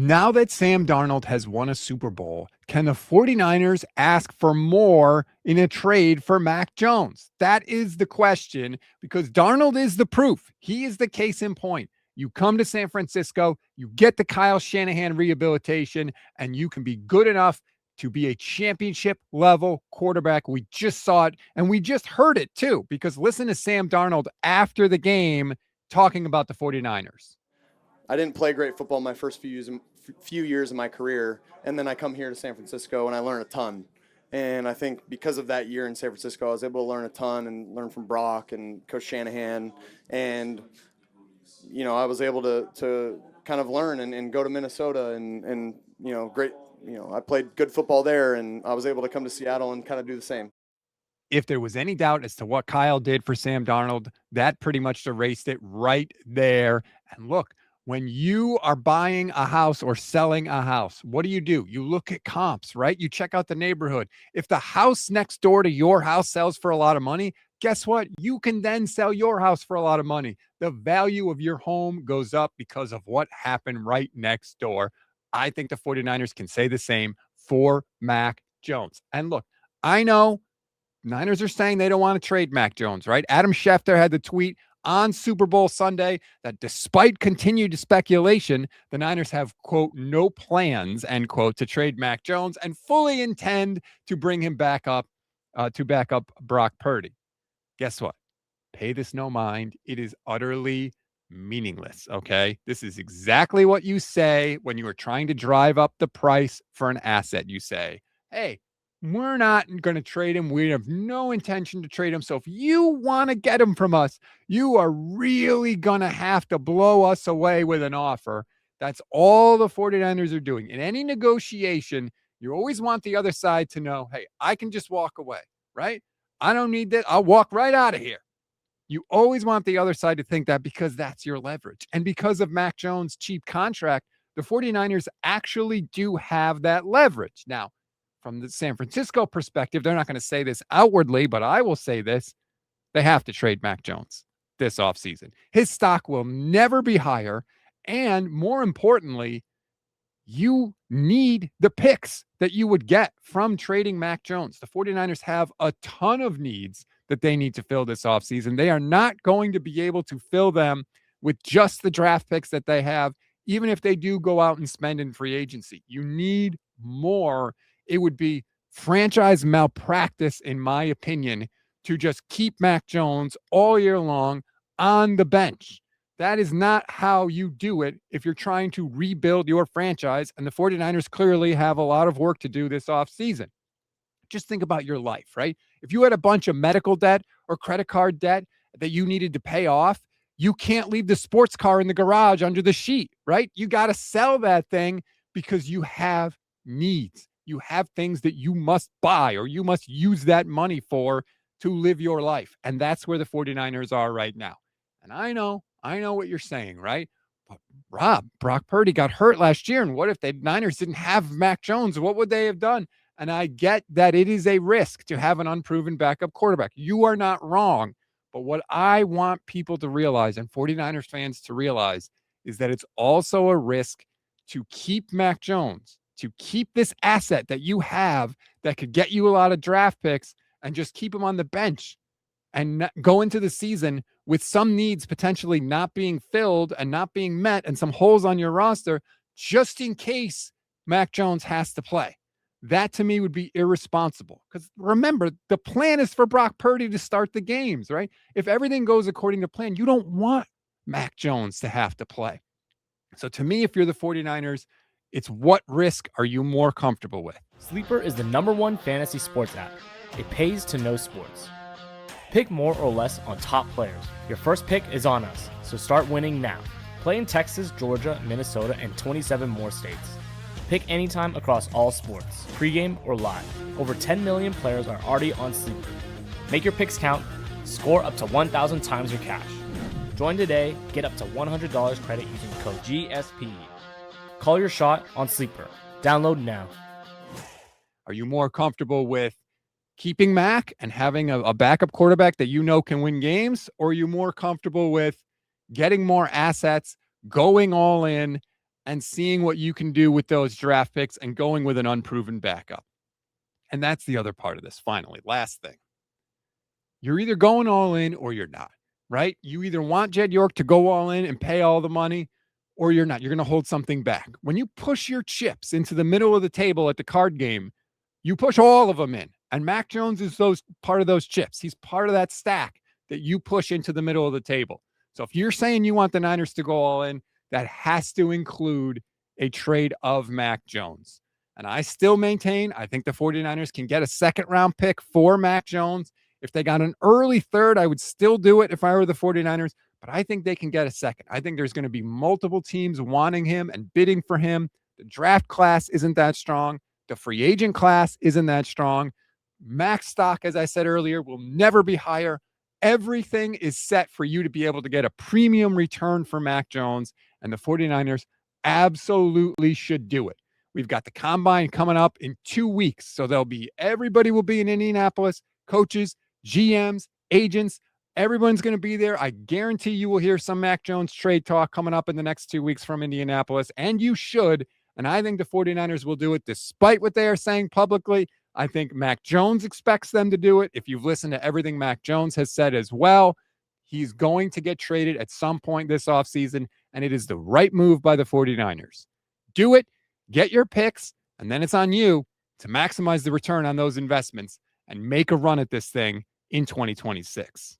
Now that Sam Darnold has won a Super Bowl, can the 49ers ask for more in a trade for Mac Jones? That is the question, because Darnold is the proof. He is the case in point. You come to San Francisco, you get the Kyle Shanahan rehabilitation, and you can be good enough to be a championship level quarterback. We just saw it, and we just heard it too, because listen to Sam Darnold after the game talking about the 49ers. I didn't play great football my first few years of my career, and then I come here to San Francisco and I learn a ton. And I think because of that year in San Francisco, I was able to learn a ton and learn from Brock and Coach Shanahan. And, you know, I was able to kind of learn and go to Minnesota and great, I played good football there, and I was able to come to Seattle and kind of do the same. If there was any doubt as to what Kyle did for Sam Darnold, that pretty much erased it right there. And look, when you are buying a house or selling a house, what do? You look at comps, right? You check out the neighborhood. If the house next door to your house sells for a lot of money, guess what? You can then sell your house for a lot of money. The value of your home goes up because of what happened right next door. I think the 49ers can say the same for Mac Jones. And look, I know Niners are saying they don't want to trade Mac Jones, right? Adam Schefter had the tweet on Super Bowl Sunday that despite continued speculation, the Niners have, quote, no plans, end quote, to trade Mac Jones and fully intend to bring him back up to back up Brock Purdy. Guess what? Pay this no mind. It is utterly meaningless, okay? This is exactly what you say when you are trying to drive up the price for an asset. You say, hey, we're not going to trade him. We have no intention to trade him. So if you want to get him from us, you are really going to have to blow us away with an offer. That's all the 49ers are doing. In any negotiation, you always want the other side to know, hey, I can just walk away, right? I don't need that. I'll walk right out of here. You always want the other side to think that, because that's your leverage. And because of Mac Jones' cheap contract, the 49ers actually do have that leverage. Now, from the San Francisco perspective, they're not going to say this outwardly, but I will say this. They have to trade Mac Jones this offseason. His stock will never be higher. And more importantly, you need the picks that you would get from trading Mac Jones. The 49ers have a ton of needs that they need to fill this offseason. They are not going to be able to fill them with just the draft picks that they have, even if they do go out and spend in free agency. You need more. It would be franchise malpractice, in my opinion, to just keep Mac Jones all year long on the bench. That is not how you do it if you're trying to rebuild your franchise, and the 49ers clearly have a lot of work to do this offseason. Just think about your life, right? If you had a bunch of medical debt or credit card debt that you needed to pay off, you can't leave the sports car in the garage under the sheet, right? You got to sell that thing because you have needs. You have things that you must buy or you must use that money for to live your life. And that's where the 49ers are right now. And I know what you're saying, right? But Rob, Brock Purdy got hurt last year. And what if the Niners didn't have Mac Jones? What would they have done? And I get that it is a risk to have an unproven backup quarterback. You are not wrong. But what I want people to realize, and 49ers fans to realize, is that it's also a risk to keep Mac Jones, to keep this asset that you have that could get you a lot of draft picks, and just keep him on the bench and go into the season with some needs potentially not being filled and not being met and some holes on your roster, just in case Mac Jones has to play. That to me would be irresponsible, because remember, the plan is for Brock Purdy to start the games, right? If everything goes according to plan, you don't want Mac Jones to have to play. So to me, if you're the 49ers, it's what risk are you more comfortable with? Sleeper is the #1 fantasy sports app. It pays to know sports. Pick more or less on top players. Your first pick is on us, so start winning now. Play in Texas, Georgia, Minnesota, and 27 more states. Pick anytime across all sports, pregame or live. Over 10 million players are already on Sleeper. Make your picks count. Score up to 1,000 times your cash. Join today. Get up to $100 credit using code GSPE. Call your shot on Sleeper. Download now. Are you more comfortable with keeping Mac and having a backup quarterback that you know can win games? Or are you more comfortable with getting more assets, going all in, and seeing what you can do with those draft picks and going with an unproven backup. And that's the other part of this. Finally, last thing. You're either going all in or you're not, right? You either want Jed York to go all in and pay all the money, or you're not. You're going to hold something back. When you push your chips into the middle of the table at the card game, you push all of them in. And Mac Jones is part of those chips. He's part of that stack that you push into the middle of the table. So if you're saying you want the Niners to go all in, that has to include a trade of Mac Jones. And I still maintain, I think the 49ers can get a second-round pick for Mac Jones. If they got an early third, I would still do it if I were the 49ers, but I think they can get a second. I think there's going to be multiple teams wanting him and bidding for him. The draft class isn't that strong. The free agent class isn't that strong. Max stock, as I said earlier, will never be higher. Everything is set for you to be able to get a premium return for Mac Jones, and the 49ers absolutely should do it. We've got the combine coming up in 2 weeks, so everybody will be in Indianapolis, coaches, GMs, agents, everyone's going to be there. I guarantee you will hear some Mac Jones trade talk coming up in the next 2 weeks from Indianapolis, and you should. And I think the 49ers will do it despite what they are saying publicly. I think Mac Jones expects them to do it. If you've listened to everything Mac Jones has said as well, he's going to get traded at some point this offseason, and it is the right move by the 49ers. Do it, get your picks, and then it's on you to maximize the return on those investments and make a run at this thing in 2026.